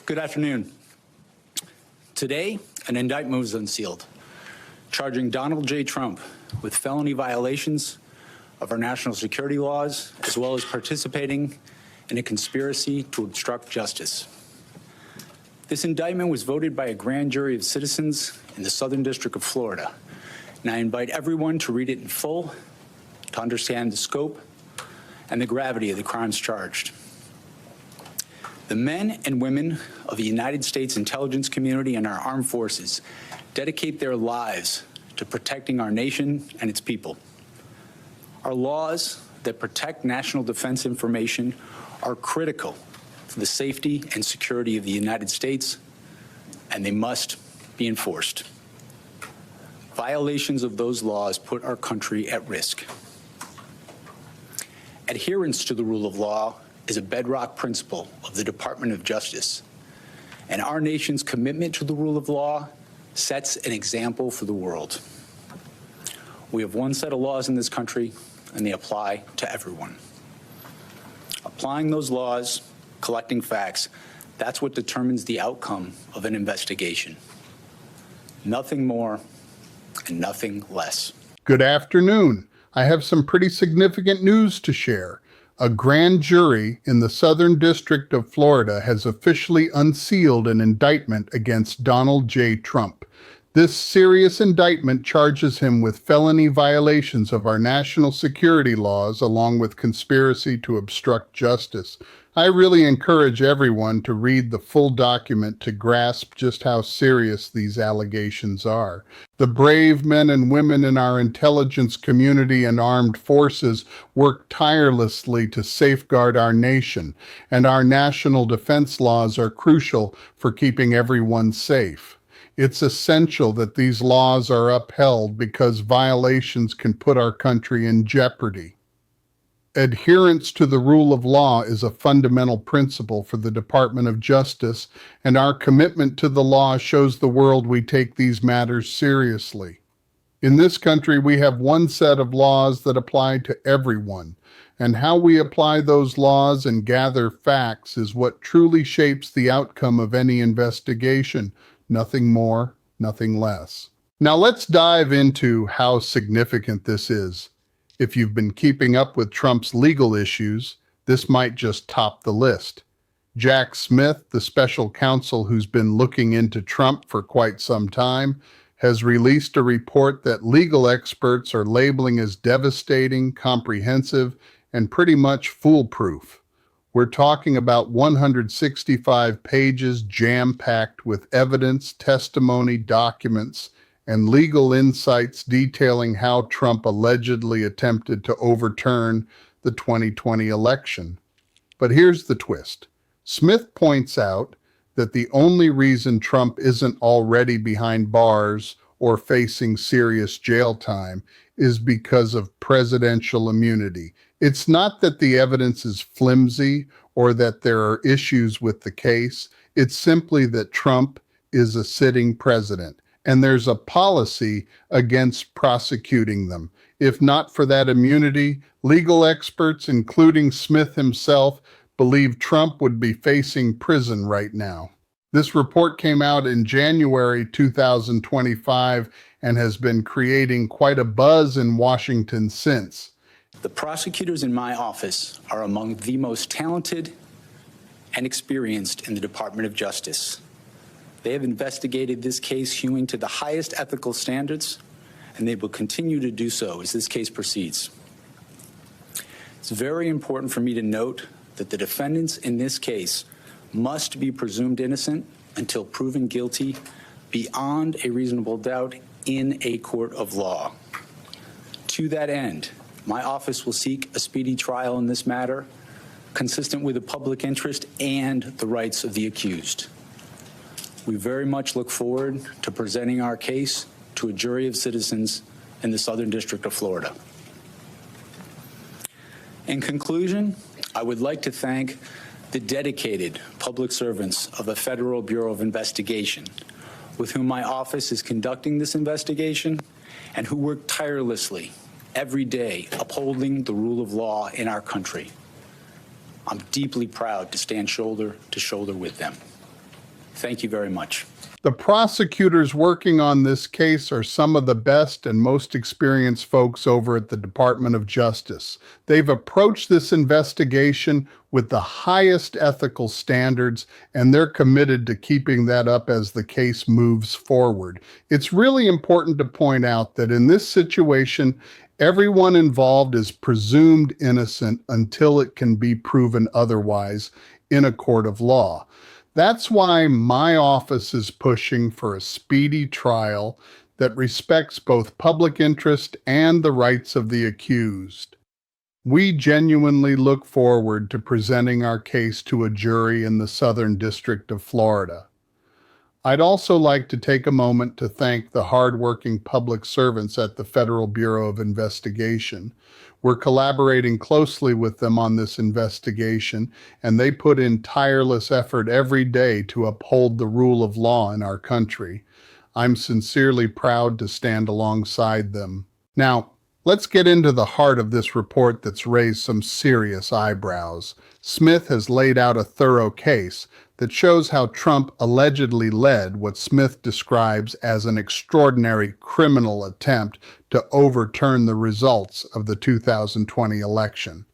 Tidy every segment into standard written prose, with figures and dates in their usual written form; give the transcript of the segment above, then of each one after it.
Good afternoon. Today, an indictment was unsealed, charging Donald J. Trump with felony violations of our national security laws, as well as participating in a conspiracy to obstruct justice. This indictment was voted by a grand jury of citizens in the Southern District of Florida, and I invite everyone to read it in full to understand the scope and the gravity of the crimes charged. The men and women of the United States intelligence community and our armed forces dedicate their lives to protecting our nation and its people. Our laws that protect national defense information are critical to the safety and security of the United States, and they must be enforced. Violations of those laws put our country at risk. Adherence to the rule of law is a bedrock principle of the Department of Justice, and our nation's commitment to the rule of law sets an example for the world. We have one set of laws in this country, and they apply to everyone. Applying those laws, collecting facts, that's what determines the outcome of an investigation. Nothing more and nothing less. Good afternoon. I have some pretty significant news to share. A grand jury in the Southern District of Florida has officially unsealed an indictment against Donald J. Trump. This serious indictment charges him with felony violations of our national security laws, along with conspiracy to obstruct justice. I really encourage everyone to read the full document to grasp just how serious these allegations are. The brave men and women in our intelligence community and armed forces work tirelessly to safeguard our nation, and our national defense laws are crucial for keeping everyone safe. It's essential that these laws are upheld because violations can put our country in jeopardy. Adherence to the rule of law is a fundamental principle for the Department of Justice, and our commitment to the law shows the world we take these matters seriously. In this country, we have one set of laws that apply to everyone, and how we apply those laws and gather facts is what truly shapes the outcome of any investigation. Nothing more, nothing less. Now let's dive into how significant this is. If you've been keeping up with Trump's legal issues, this might just top the list. Jack Smith, the special counsel who's been looking into Trump for quite some time, has released a report that legal experts are labeling as devastating, comprehensive, and pretty much foolproof. We're talking about 165 pages jam-packed with evidence, testimony, documents, and legal insights detailing how Trump allegedly attempted to overturn the 2020 election. But here's the twist. Smith points out that the only reason Trump isn't already behind bars or facing serious jail time is because of presidential immunity. It's not that the evidence is flimsy or that there are issues with the case. It's simply that Trump is a sitting president, and there's a policy against prosecuting them. If not for that immunity, legal experts, including Smith himself, believe Trump would be facing prison right now. This report came out in January 2025 and has been creating quite a buzz in Washington since. The prosecutors in my office are among the most talented and experienced in the Department of Justice. They have investigated this case hewing to the highest ethical standards, and they will continue to do so as this case proceeds. It's very important for me to note that the defendants in this case must be presumed innocent until proven guilty beyond a reasonable doubt in a court of law. To that end, my office will seek a speedy trial in this matter, consistent with the public interest and the rights of the accused. We very much look forward to presenting our case to a jury of citizens in the Southern District of Florida. In conclusion, I would like to thank the dedicated public servants of the Federal Bureau of Investigation, with whom my office is conducting this investigation and who work tirelessly every day upholding the rule of law in our country. I'm deeply proud to stand shoulder to shoulder with them. Thank you very much. The prosecutors working on this case are some of the best and most experienced folks over at the Department of Justice. They've approached this investigation with the highest ethical standards, and they're committed to keeping that up as the case moves forward. It's really important to point out that in this situation, everyone involved is presumed innocent until it can be proven otherwise in a court of law. That's why my office is pushing for a speedy trial that respects both public interest and the rights of the accused. We genuinely look forward to presenting our case to a jury in the Southern District of Florida. I'd also like to take a moment to thank the hardworking public servants at the Federal Bureau of Investigation. We're collaborating closely with them on this investigation, and they put in tireless effort every day to uphold the rule of law in our country. I'm sincerely proud to stand alongside them. Now, let's get into the heart of this report that's raised some serious eyebrows. Smith has laid out a thorough case that shows how Trump allegedly led what Smith describes as an extraordinary criminal attempt to overturn the results of the 2020 election.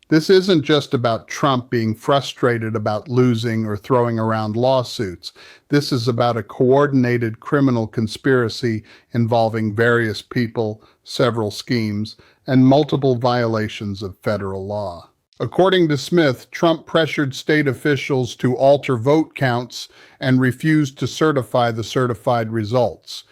This isn't just about Trump being frustrated about losing or throwing around lawsuits. This is about a coordinated criminal conspiracy involving various people, several schemes, and multiple violations of federal law. According to Smith, Trump pressured state officials to alter vote counts and refused to certify the certified results.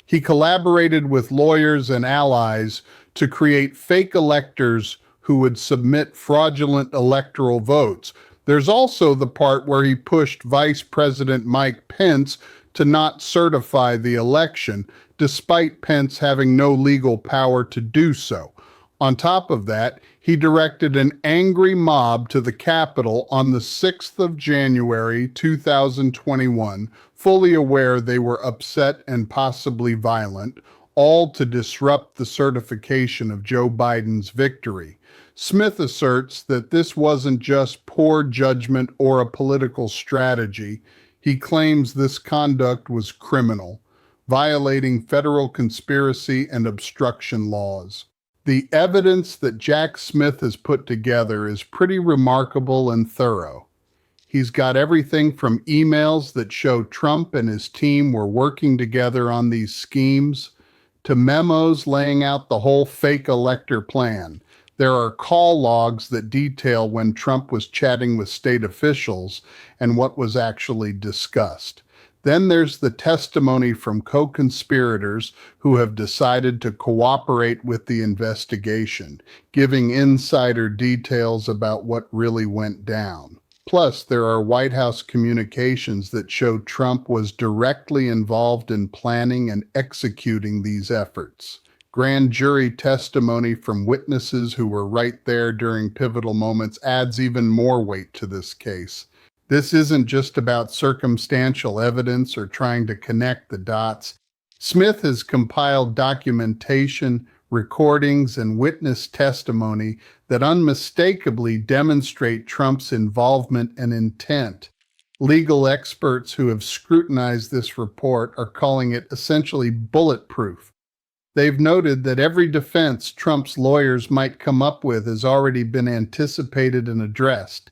He collaborated with lawyers and allies to create fake electors who would submit fraudulent electoral votes. There's also the part where he pushed Vice President Mike Pence to not certify the election, despite Pence having no legal power to do so. On top of that, he directed an angry mob to the Capitol on the 6th of January, 2021, fully aware they were upset and possibly violent, all to disrupt the certification of Joe Biden's victory. Smith asserts that this wasn't just poor judgment or a political strategy. He claims this conduct was criminal, violating federal conspiracy and obstruction laws. The evidence that Jack Smith has put together is pretty remarkable and thorough. He's got everything from emails that show Trump and his team were working together on these schemes, to memos laying out the whole fake elector plan. There are call logs that detail when Trump was chatting with state officials and what was actually discussed. Then there's the testimony from co-conspirators who have decided to cooperate with the investigation, giving insider details about what really went down. Plus, there are White House communications that show Trump was directly involved in planning and executing these efforts. Grand jury testimony from witnesses who were right there during pivotal moments adds even more weight to this case. This isn't just about circumstantial evidence or trying to connect the dots. Smith has compiled documentation, recordings, and witness testimony that unmistakably demonstrate Trump's involvement and intent. Legal experts who have scrutinized this report are calling it essentially bulletproof. They've noted that every defense Trump's lawyers might come up with has already been anticipated and addressed.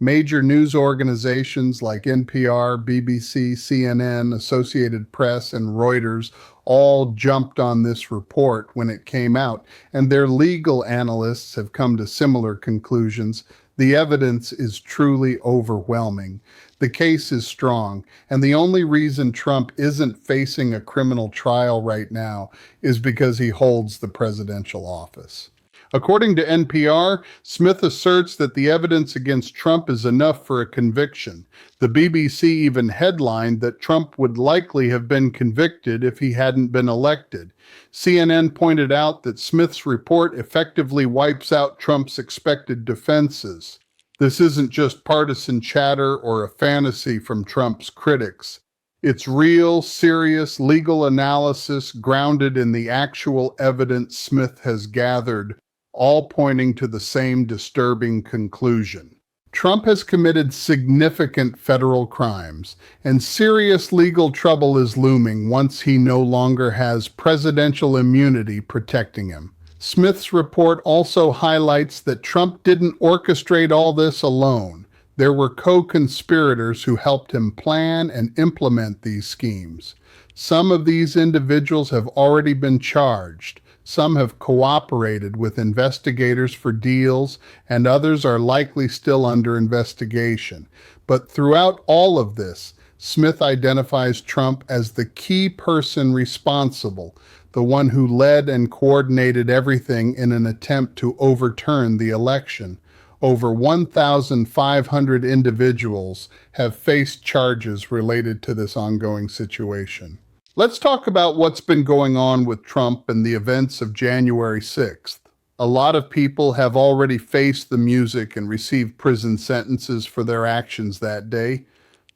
Major news organizations like NPR, BBC, CNN, Associated Press, and Reuters all jumped on this report when it came out, and their legal analysts have come to similar conclusions. The evidence is truly overwhelming. The case is strong, and the only reason Trump isn't facing a criminal trial right now is because he holds the presidential office. According to NPR, Smith asserts that the evidence against Trump is enough for a conviction. The BBC even headlined that Trump would likely have been convicted if he hadn't been elected. CNN pointed out that Smith's report effectively wipes out Trump's expected defenses. This isn't just partisan chatter or a fantasy from Trump's critics. It's real, serious legal analysis grounded in the actual evidence Smith has gathered, all pointing to the same disturbing conclusion. Trump has committed significant federal crimes, and serious legal trouble is looming once he no longer has presidential immunity protecting him. Smith's report also highlights that Trump didn't orchestrate all this alone. There were co-conspirators who helped him plan and implement these schemes. Some of these individuals have already been charged. Some have cooperated with investigators for deals, and others are likely still under investigation. But throughout all of this, Smith identifies Trump as the key person responsible, the one who led and coordinated everything in an attempt to overturn the election. Over 1,500 individuals have faced charges related to this ongoing situation. Let's talk about what's been going on with Trump and the events of January 6th. A lot of people have already faced the music and received prison sentences for their actions that day,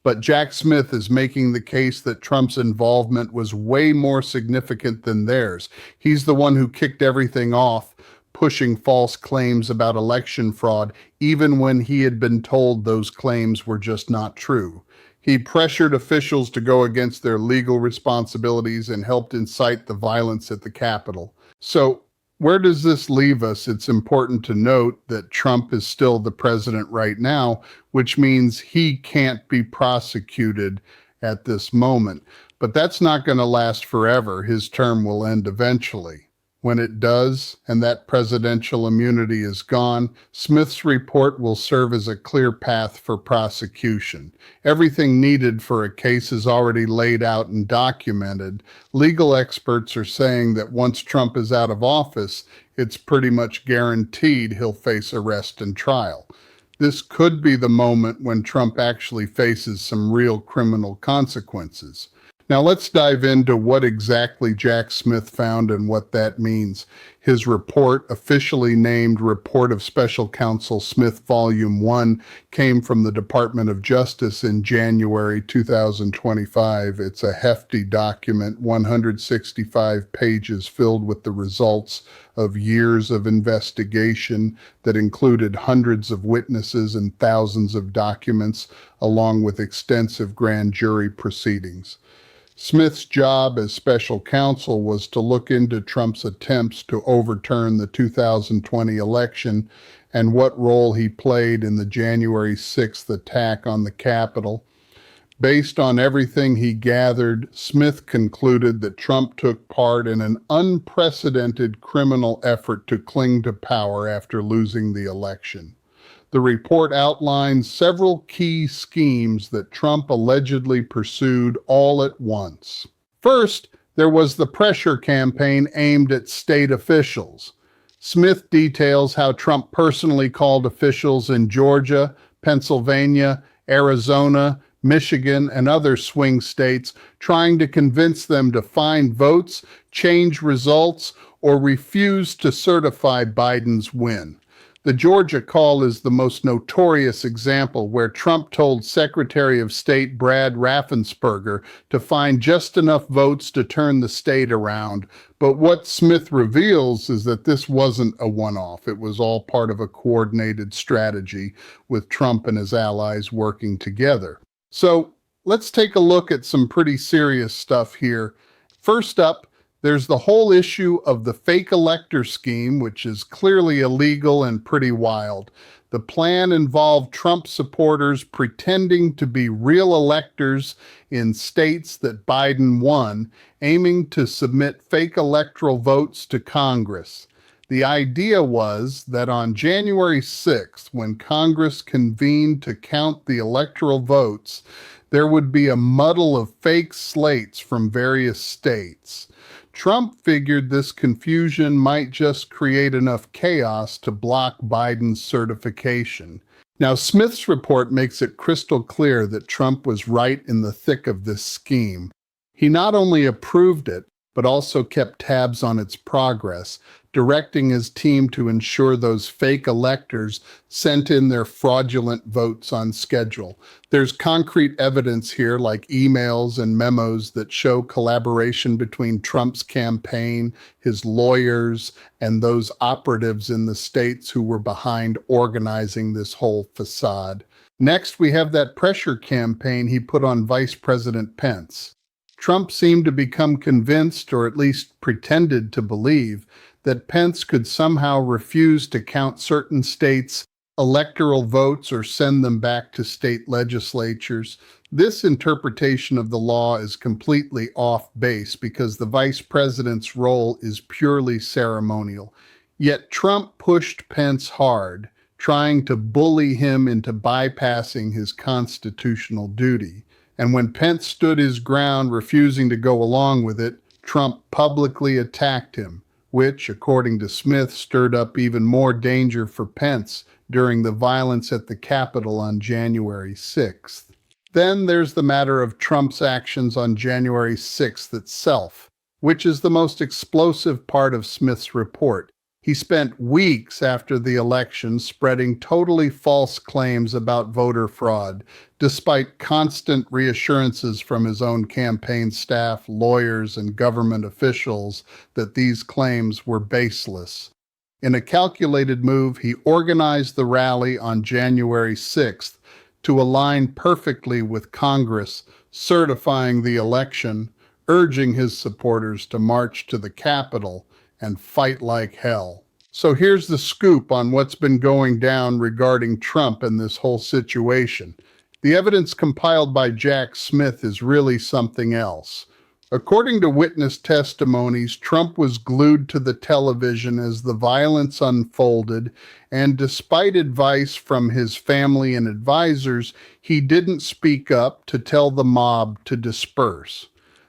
but Jack Smith is making the case that Trump's involvement was way more significant than theirs. He's the one who kicked everything off, pushing false claims about election fraud, even when he had been told those claims were just not true. He pressured officials to go against their legal responsibilities and helped incite the violence at the Capitol. So, where does this leave us? It's important to note that Trump is still the president right now, which means he can't be prosecuted at this moment. But that's not going to last forever. His term will end eventually. When it does, and that presidential immunity is gone, Smith's report will serve as a clear path for prosecution. Everything needed for a case is already laid out and documented. Legal experts are saying that once Trump is out of office, it's pretty much guaranteed he'll face arrest and trial. This could be the moment when Trump actually faces some real criminal consequences. Now let's dive into what exactly Jack Smith found and what that means. His report, officially named Report of Special Counsel Smith Volume 1, came from the Department of Justice in January 2025. It's a hefty document, 165 pages filled with the results of years of investigation that included hundreds of witnesses and thousands of documents, along with extensive grand jury proceedings. Smith's job as special counsel was to look into Trump's attempts to overturn the 2020 election and what role he played in the January 6th attack on the Capitol. Based on everything he gathered, Smith concluded that Trump took part in an unprecedented criminal effort to cling to power after losing the election. The report outlines several key schemes that Trump allegedly pursued all at once. First, there was the pressure campaign aimed at state officials. Smith details how Trump personally called officials in Georgia, Pennsylvania, Arizona, Michigan, and other swing states, trying to convince them to find votes, change results, or refuse to certify Biden's win. The Georgia call is the most notorious example, where Trump told Secretary of State Brad Raffensperger to find just enough votes to turn the state around. But what Smith reveals is that this wasn't a one-off. It was all part of a coordinated strategy, with Trump and his allies working together. So let's take a look at some pretty serious stuff here. First up, there's the whole issue of the fake elector scheme, which is clearly illegal and pretty wild. The plan involved Trump supporters pretending to be real electors in states that Biden won, aiming to submit fake electoral votes to Congress. The idea was that on January 6th, when Congress convened to count the electoral votes, there would be a muddle of fake slates from various states. Trump figured this confusion might just create enough chaos to block Biden's certification. Now, Smith's report makes it crystal clear that Trump was right in the thick of this scheme. He not only approved it, but also kept tabs on its progress, directing his team to ensure those fake electors sent in their fraudulent votes on schedule. There's concrete evidence here, like emails and memos that show collaboration between Trump's campaign, his lawyers, and those operatives in the states who were behind organizing this whole facade. Next, we have that pressure campaign he put on Vice President Pence. Trump seemed to become convinced, or at least pretended to believe, that Pence could somehow refuse to count certain states' electoral votes or send them back to state legislatures. This interpretation of the law is completely off base because the vice president's role is purely ceremonial. Yet Trump pushed Pence hard, trying to bully him into bypassing his constitutional duty. And when Pence stood his ground, refusing to go along with it, Trump publicly attacked him, which, according to Smith, stirred up even more danger for Pence during the violence at the Capitol on January 6th. Then there's the matter of Trump's actions on January 6th itself, which is the most explosive part of Smith's report. He spent weeks after the election spreading totally false claims about voter fraud, despite constant reassurances from his own campaign staff, lawyers, and government officials that these claims were baseless. In a calculated move, he organized the rally on January 6th to align perfectly with Congress certifying the election, urging his supporters to march to the Capitol and fight like hell. So here's the scoop on what's been going down regarding Trump and this whole situation. The evidence compiled by Jack Smith is really something else. According to witness testimonies, Trump was glued to the television as the violence unfolded, and despite advice from his family and advisors, he didn't speak up to tell the mob to disperse.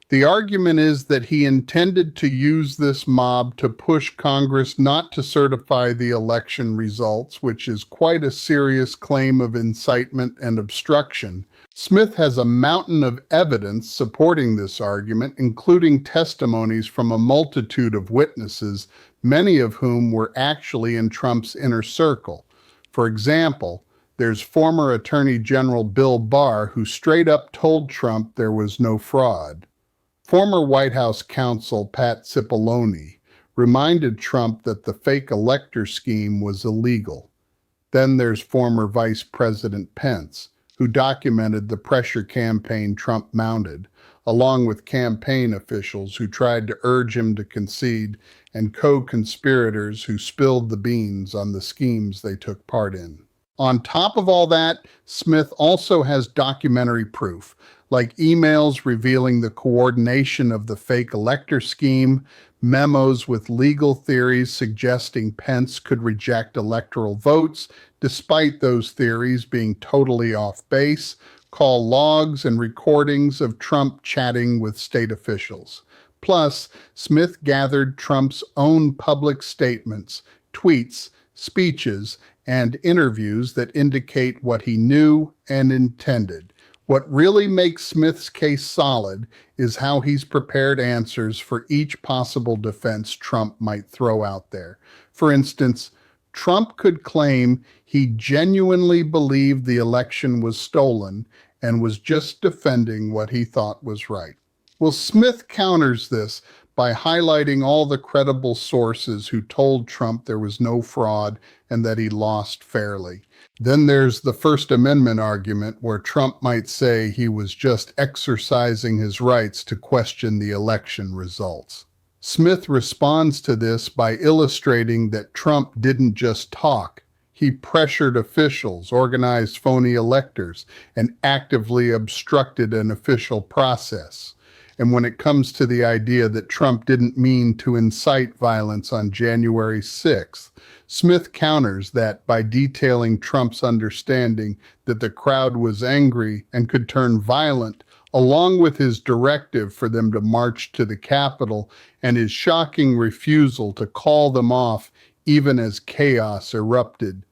The argument is that he intended to use this mob to push Congress not to certify the election results, which is quite a serious claim of incitement and obstruction. Smith has a mountain of evidence supporting this argument, including testimonies from a multitude of witnesses, many of whom were actually in Trump's inner circle. For example, there's former Attorney General Bill Barr, who straight up told Trump there was no fraud. Former White House counsel Pat Cipollone reminded Trump that the fake elector scheme was illegal. Then there's former Vice President Pence, who documented the pressure campaign Trump mounted, along with campaign officials who tried to urge him to concede, and co-conspirators who spilled the beans on the schemes they took part in. On top of all that, Smith also has documentary proof, like emails revealing the coordination of the fake elector scheme, memos with legal theories suggesting Pence could reject electoral votes, despite those theories being totally off base, call logs and recordings of Trump chatting with state officials. Plus, Smith gathered Trump's own public statements, tweets, speeches, and interviews that indicate what he knew and intended. What really makes Smith's case solid is how he's prepared answers for each possible defense Trump might throw out there. For instance, Trump could claim he genuinely believed the election was stolen and was just defending what he thought was right. Well, Smith counters this by highlighting all the credible sources who told Trump there was no fraud and that he lost fairly. Then there's the First Amendment argument, where Trump might say he was just exercising his rights to question the election results. Smith responds to this by illustrating that Trump didn't just talk. He pressured officials, organized phony electors, and actively obstructed an official process. And when it comes to the idea that Trump didn't mean to incite violence on January 6th, Smith counters that by detailing Trump's understanding that the crowd was angry and could turn violent, along with his directive for them to march to the Capitol and his shocking refusal to call them off even as chaos erupted.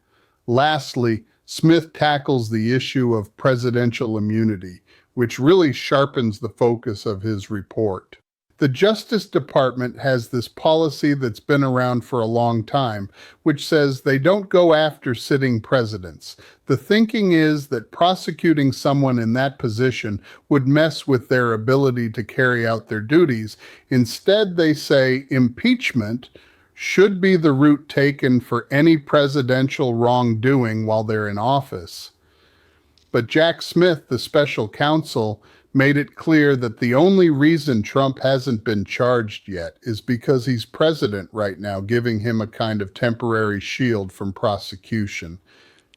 Lastly, Smith tackles the issue of presidential immunity, which really sharpens the focus of his report. The Justice Department has this policy that's been around for a long time, which says they don't go after sitting presidents. The thinking is that prosecuting someone in that position would mess with their ability to carry out their duties. Instead, they say impeachment should be the route taken for any presidential wrongdoing while they're in office. But Jack Smith, the special counsel, made it clear that the only reason Trump hasn't been charged yet is because he's president right now, giving him a kind of temporary shield from prosecution.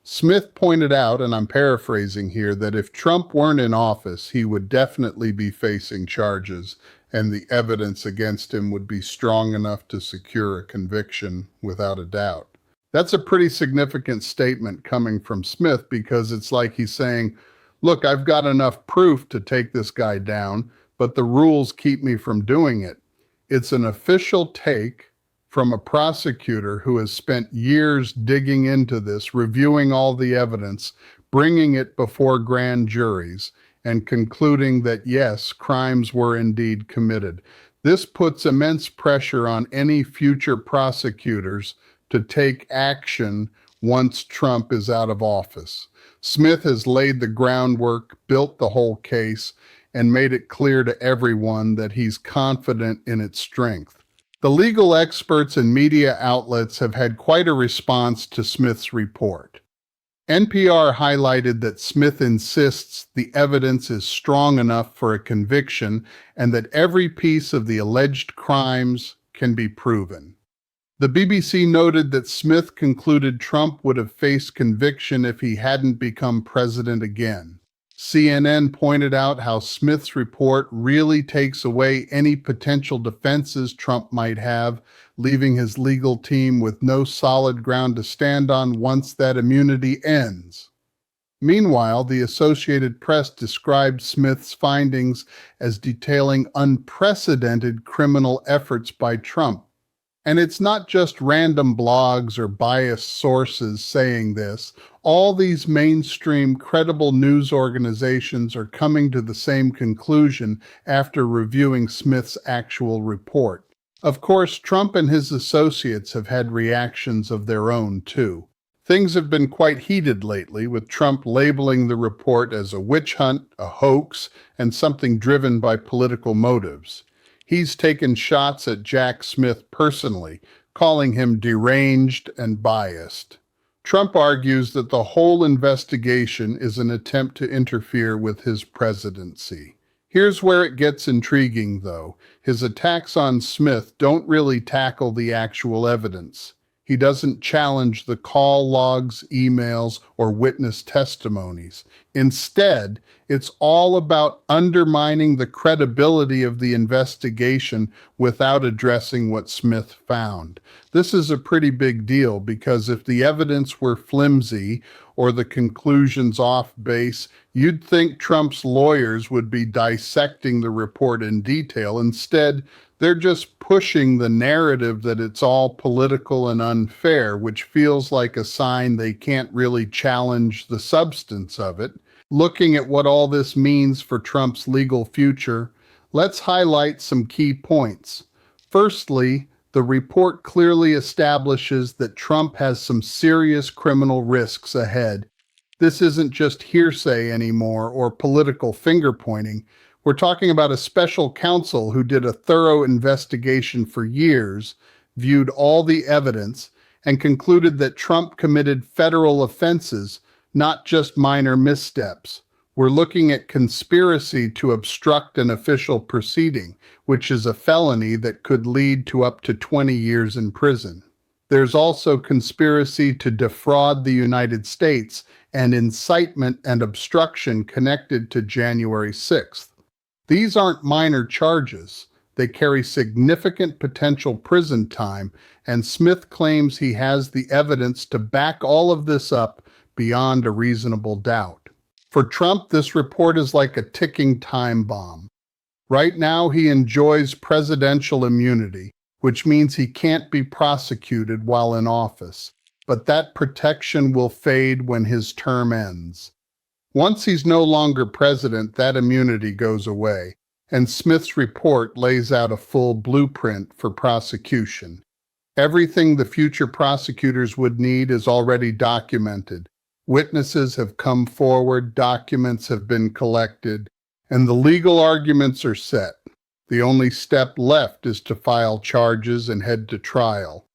Smith pointed out, and I'm paraphrasing here, that if Trump weren't in office, he would definitely be facing charges, and the evidence against him would be strong enough to secure a conviction without a doubt. That's a pretty significant statement coming from Smith, because it's like he's saying, look, I've got enough proof to take this guy down, but the rules keep me from doing it. It's an official take from a prosecutor who has spent years digging into this, reviewing all the evidence, bringing it before grand juries, and concluding that yes, crimes were indeed committed. This puts immense pressure on any future prosecutors to take action once Trump is out of office. Smith has laid the groundwork, built the whole case, and made it clear to everyone that he's confident in its strength. The legal experts and media outlets have had quite a response to Smith's report. NPR highlighted that Smith insists the evidence is strong enough for a conviction and that every piece of the alleged crimes can be proven. The BBC noted that Smith concluded Trump would have faced conviction if he hadn't become president again. CNN pointed out how Smith's report really takes away any potential defenses Trump might have, leaving his legal team with no solid ground to stand on once that immunity ends. Meanwhile, the Associated Press described Smith's findings as detailing unprecedented criminal efforts by Trump. And it's not just random blogs or biased sources saying this. All these mainstream credible news organizations are coming to the same conclusion after reviewing Smith's actual report. Of course, Trump and his associates have had reactions of their own, too. Things have been quite heated lately, with Trump labeling the report as a witch hunt, a hoax, and something driven by political motives. He's taken shots at Jack Smith personally, calling him deranged and biased. Trump argues that the whole investigation is an attempt to interfere with his presidency. Here's where it gets intriguing, though. His attacks on Smith don't really tackle the actual evidence. He doesn't challenge the call logs, emails, or witness testimonies. Instead, it's all about undermining the credibility of the investigation without addressing what Smith found. This is a pretty big deal because if the evidence were flimsy or the conclusions off base, you'd think Trump's lawyers would be dissecting the report in detail. Instead, they're just pushing the narrative that it's all political and unfair, which feels like a sign they can't really challenge the substance of it. Looking at what all this means for Trump's legal future, let's highlight some key points. Firstly, the report clearly establishes that Trump has some serious criminal risks ahead. This isn't just hearsay anymore or political finger-pointing. We're talking about a special counsel who did a thorough investigation for years, viewed all the evidence, and concluded that Trump committed federal offenses, not just minor missteps. We're looking at conspiracy to obstruct an official proceeding, which is a felony that could lead to up to 20 years in prison. There's also conspiracy to defraud the United States and incitement and obstruction connected to January 6th. These aren't minor charges. They carry significant potential prison time, and Smith claims he has the evidence to back all of this up beyond a reasonable doubt. For Trump, this report is like a ticking time bomb. Right now, he enjoys presidential immunity, which means he can't be prosecuted while in office, but that protection will fade when his term ends. Once he's no longer president, that immunity goes away, and Smith's report lays out a full blueprint for prosecution. Everything the future prosecutors would need is already documented. Witnesses have come forward, documents have been collected, and the legal arguments are set. The only step left is to file charges and head to trial.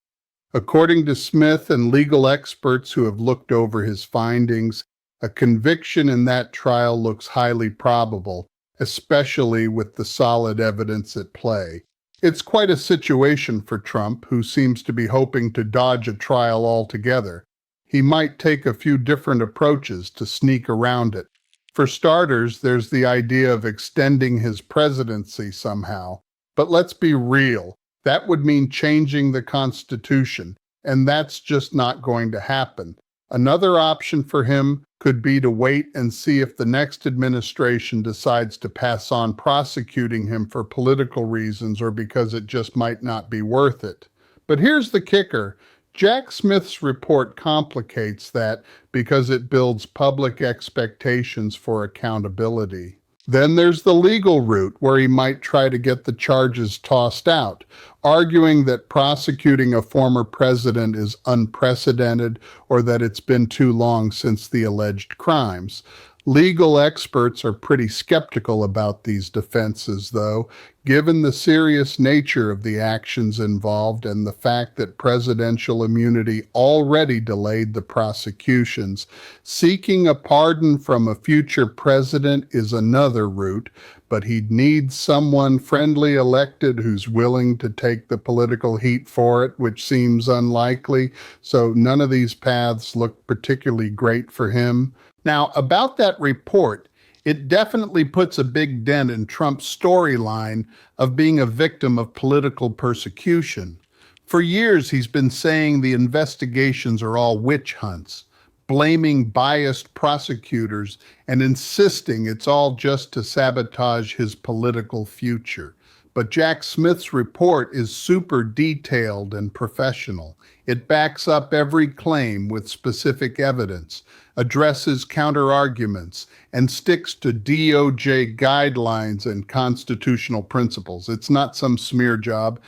According to Smith and legal experts who have looked over his findings, a conviction in that trial looks highly probable, especially with the solid evidence at play. It's quite a situation for Trump, who seems to be hoping to dodge a trial altogether. He might take a few different approaches to sneak around it. For starters, there's the idea of extending his presidency somehow. But let's be real. That would mean changing the Constitution, and that's just not going to happen. Another option for him could be to wait and see if the next administration decides to pass on prosecuting him for political reasons or because it just might not be worth it. But here's the kicker. Jack Smith's report complicates that because it builds public expectations for accountability. Then there's the legal route, where he might try to get the charges tossed out, arguing that prosecuting a former president is unprecedented or that it's been too long since the alleged crimes. Legal experts are pretty skeptical about these defenses, though, given the serious nature of the actions involved and the fact that presidential immunity already delayed the prosecutions. Seeking a pardon from a future president is another route, but he'd need someone friendly elected who's willing to take the political heat for it, which seems unlikely, so none of these paths look particularly great for him. Now, about that report, it definitely puts a big dent in Trump's storyline of being a victim of political persecution. For years, he's been saying the investigations are all witch hunts, blaming biased prosecutors and insisting it's all just to sabotage his political future. But Jack Smith's report is super detailed and professional. It backs up every claim with specific evidence, addresses counter-arguments, and sticks to DOJ guidelines and constitutional principles. It's not some smear job.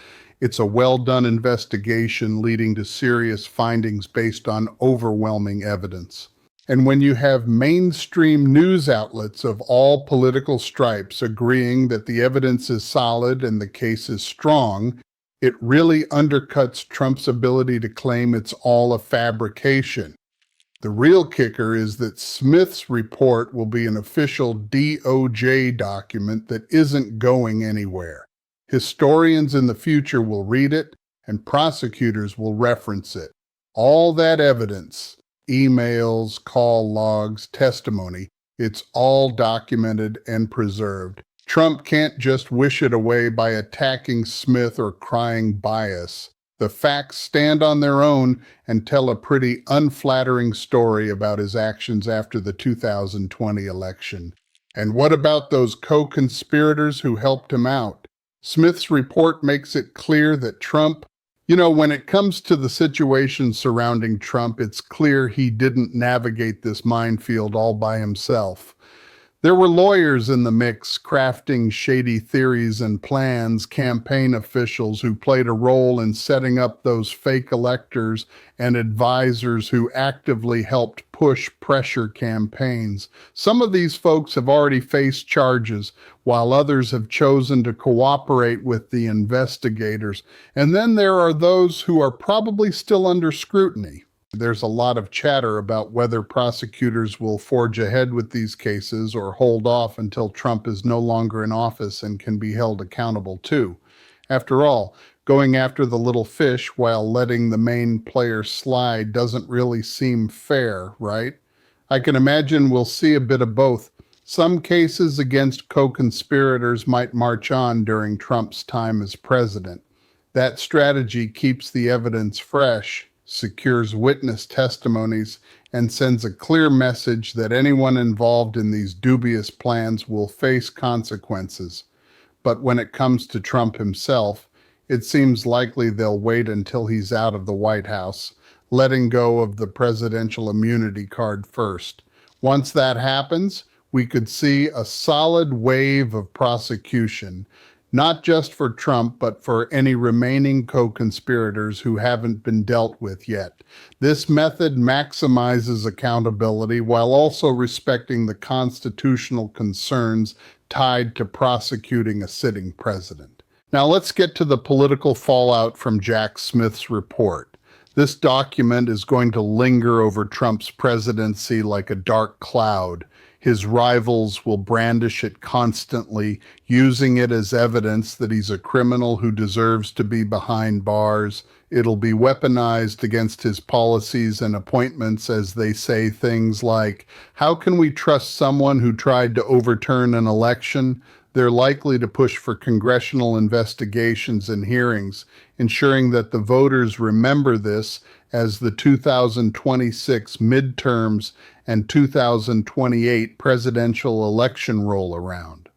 It's a well-done investigation leading to serious findings based on overwhelming evidence. And when you have mainstream news outlets of all political stripes agreeing that the evidence is solid and the case is strong, it really undercuts Trump's ability to claim it's all a fabrication. The real kicker is that Smith's report will be an official DOJ document that isn't going anywhere. Historians in the future will read it, and prosecutors will reference it. All that evidence, emails, call logs, testimony, it's all documented and preserved. Trump can't just wish it away by attacking Smith or crying bias. The facts stand on their own and tell a pretty unflattering story about his actions after the 2020 election. And what about those co-conspirators who helped him out? Smith's report makes it clear that Trump, when it comes to the situation surrounding Trump, it's clear he didn't navigate this minefield all by himself. There were lawyers in the mix crafting shady theories and plans, campaign officials who played a role in setting up those fake electors, and advisors who actively helped push pressure campaigns. Some of these folks have already faced charges, while others have chosen to cooperate with the investigators. And then there are those who are probably still under scrutiny. There's a lot of chatter about whether prosecutors will forge ahead with these cases or hold off until Trump is no longer in office and can be held accountable too. After all, going after the little fish while letting the main player slide doesn't really seem fair, right? I can imagine we'll see a bit of both. Some cases against co-conspirators might march on during Trump's time as president. That strategy keeps the evidence fresh, secures witness testimonies, and sends a clear message that anyone involved in these dubious plans will face consequences. But when it comes to Trump himself, it seems likely they'll wait until he's out of the White House, letting go of the presidential immunity card first. Once that happens, we could see a solid wave of prosecution, not just for Trump, but for any remaining co-conspirators who haven't been dealt with yet. This method maximizes accountability while also respecting the constitutional concerns tied to prosecuting a sitting president. Now let's get to the political fallout from Jack Smith's report. This document is going to linger over Trump's presidency like a dark cloud. His rivals will brandish it constantly, using it as evidence that he's a criminal who deserves to be behind bars. It'll be weaponized against his policies and appointments as they say things like, "How can we trust someone who tried to overturn an election?" They're likely to push for congressional investigations and hearings, ensuring that the voters remember this as the 2026 midterms and 2028 presidential election roll around.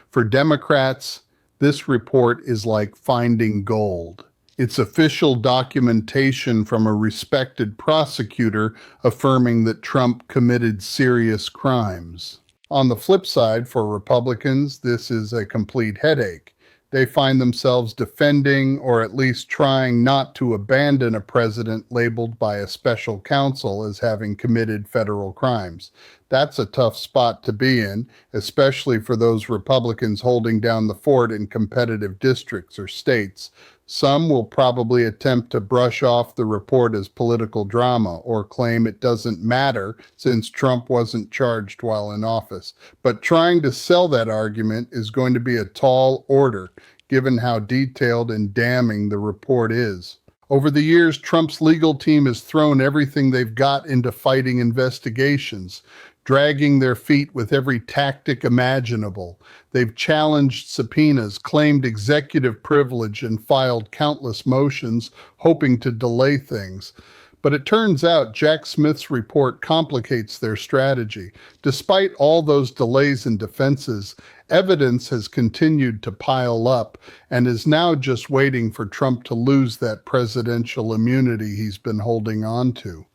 For Democrats, this report is like finding gold. It's official documentation from a respected prosecutor affirming that Trump committed serious crimes. On the flip side, for Republicans, this is a complete headache. They find themselves defending or at least trying not to abandon a president labeled by a special counsel as having committed federal crimes. That's a tough spot to be in, especially for those Republicans holding down the fort in competitive districts or states. Some will probably attempt to brush off the report as political drama or claim it doesn't matter since Trump wasn't charged while in office. But trying to sell that argument is going to be a tall order, given how detailed and damning the report is. Over the years, Trump's legal team has thrown everything they've got into fighting investigations, dragging their feet with every tactic imaginable. They've challenged subpoenas, claimed executive privilege, and filed countless motions, hoping to delay things. But it turns out Jack Smith's report complicates their strategy. Despite all those delays and defenses, evidence has continued to pile up and is now just waiting for Trump to lose that presidential immunity he's been holding on to.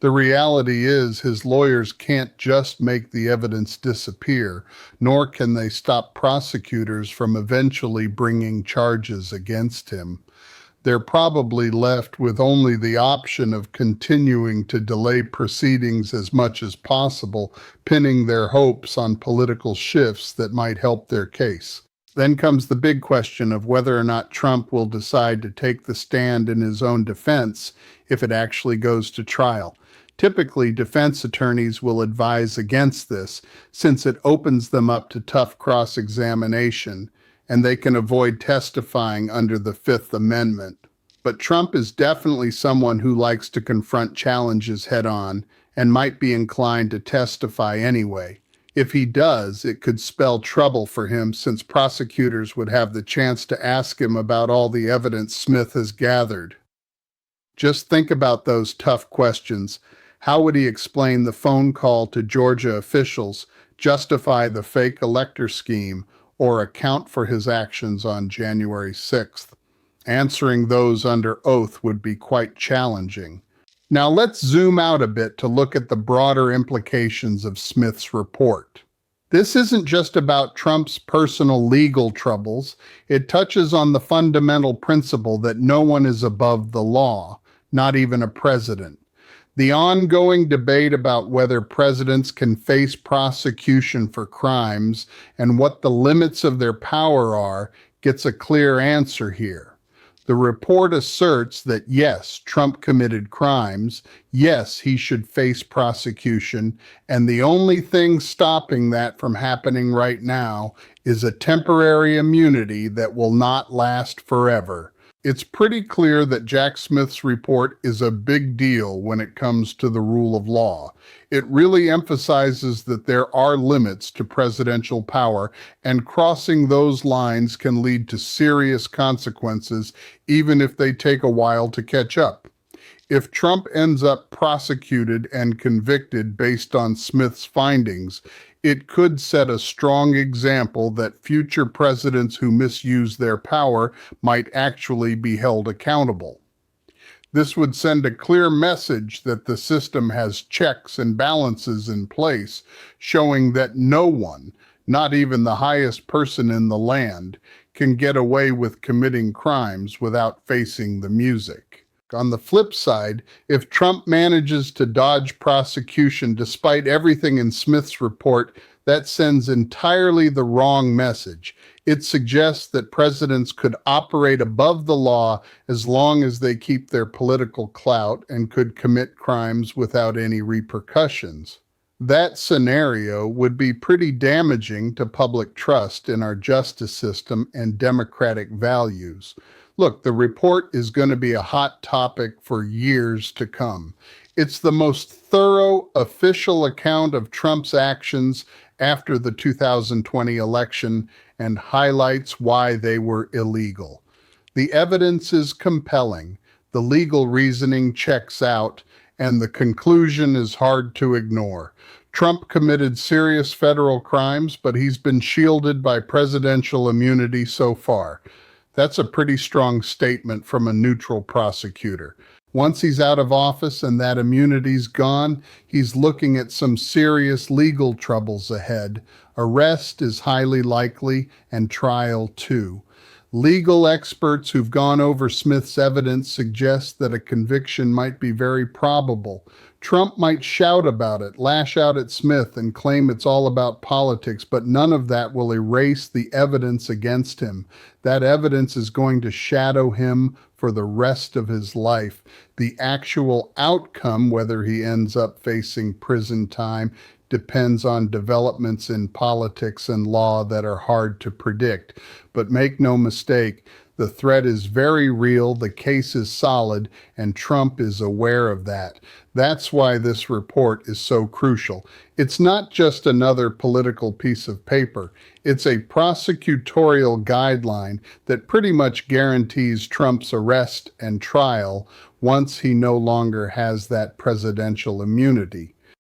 The reality is his lawyers can't just make the evidence disappear, nor can they stop prosecutors from eventually bringing charges against him. They're probably left with only the option of continuing to delay proceedings as much as possible, pinning their hopes on political shifts that might help their case. Then comes the big question of whether or not Trump will decide to take the stand in his own defense if it actually goes to trial. Typically, defense attorneys will advise against this since it opens them up to tough cross-examination, and they can avoid testifying under the Fifth Amendment. But Trump is definitely someone who likes to confront challenges head-on and might be inclined to testify anyway. If he does, it could spell trouble for him since prosecutors would have the chance to ask him about all the evidence Smith has gathered. Just think about those tough questions. How would he explain the phone call to Georgia officials, justify the fake elector scheme, or account for his actions on January 6th? Answering those under oath would be quite challenging. Now let's zoom out a bit to look at the broader implications of Smith's report. This isn't just about Trump's personal legal troubles. It touches on the fundamental principle that no one is above the law, not even a president. The ongoing debate about whether presidents can face prosecution for crimes and what the limits of their power are gets a clear answer here. The report asserts that yes, Trump committed crimes, yes, he should face prosecution, and the only thing stopping that from happening right now is a temporary immunity that will not last forever. It's pretty clear that Jack Smith's report is a big deal when it comes to the rule of law. It really emphasizes that there are limits to presidential power, and crossing those lines can lead to serious consequences, even if they take a while to catch up. If Trump ends up prosecuted and convicted based on Smith's findings, it could set a strong example that future presidents who misuse their power might actually be held accountable. This would send a clear message that the system has checks and balances in place, showing that no one, not even the highest person in the land, can get away with committing crimes without facing the music. On the flip side, if Trump manages to dodge prosecution despite everything in Smith's report, that sends entirely the wrong message. It suggests that presidents could operate above the law as long as they keep their political clout and could commit crimes without any repercussions. That scenario would be pretty damaging to public trust in our justice system and democratic values. Look, the report is going to be a hot topic for years to come. It's the most thorough official account of Trump's actions after the 2020 election and highlights why they were illegal. The evidence is compelling, the legal reasoning checks out, and the conclusion is hard to ignore. Trump committed serious federal crimes, but he's been shielded by presidential immunity so far. That's a pretty strong statement from a neutral prosecutor. Once he's out of office and that immunity's gone, he's looking at some serious legal troubles ahead. Arrest is highly likely, and trial too. Legal experts who've gone over Smith's evidence suggest that a conviction might be very probable. Trump might shout about it, lash out at Smith, and claim it's all about politics, but none of that will erase the evidence against him. That evidence is going to shadow him for the rest of his life. The actual outcome, whether he ends up facing prison time, depends on developments in politics and law that are hard to predict. But make no mistake, the threat is very real, the case is solid, and Trump is aware of that. That's why this report is so crucial. It's not just another political piece of paper. It's a prosecutorial guideline that pretty much guarantees Trump's arrest and trial once he no longer has that presidential immunity.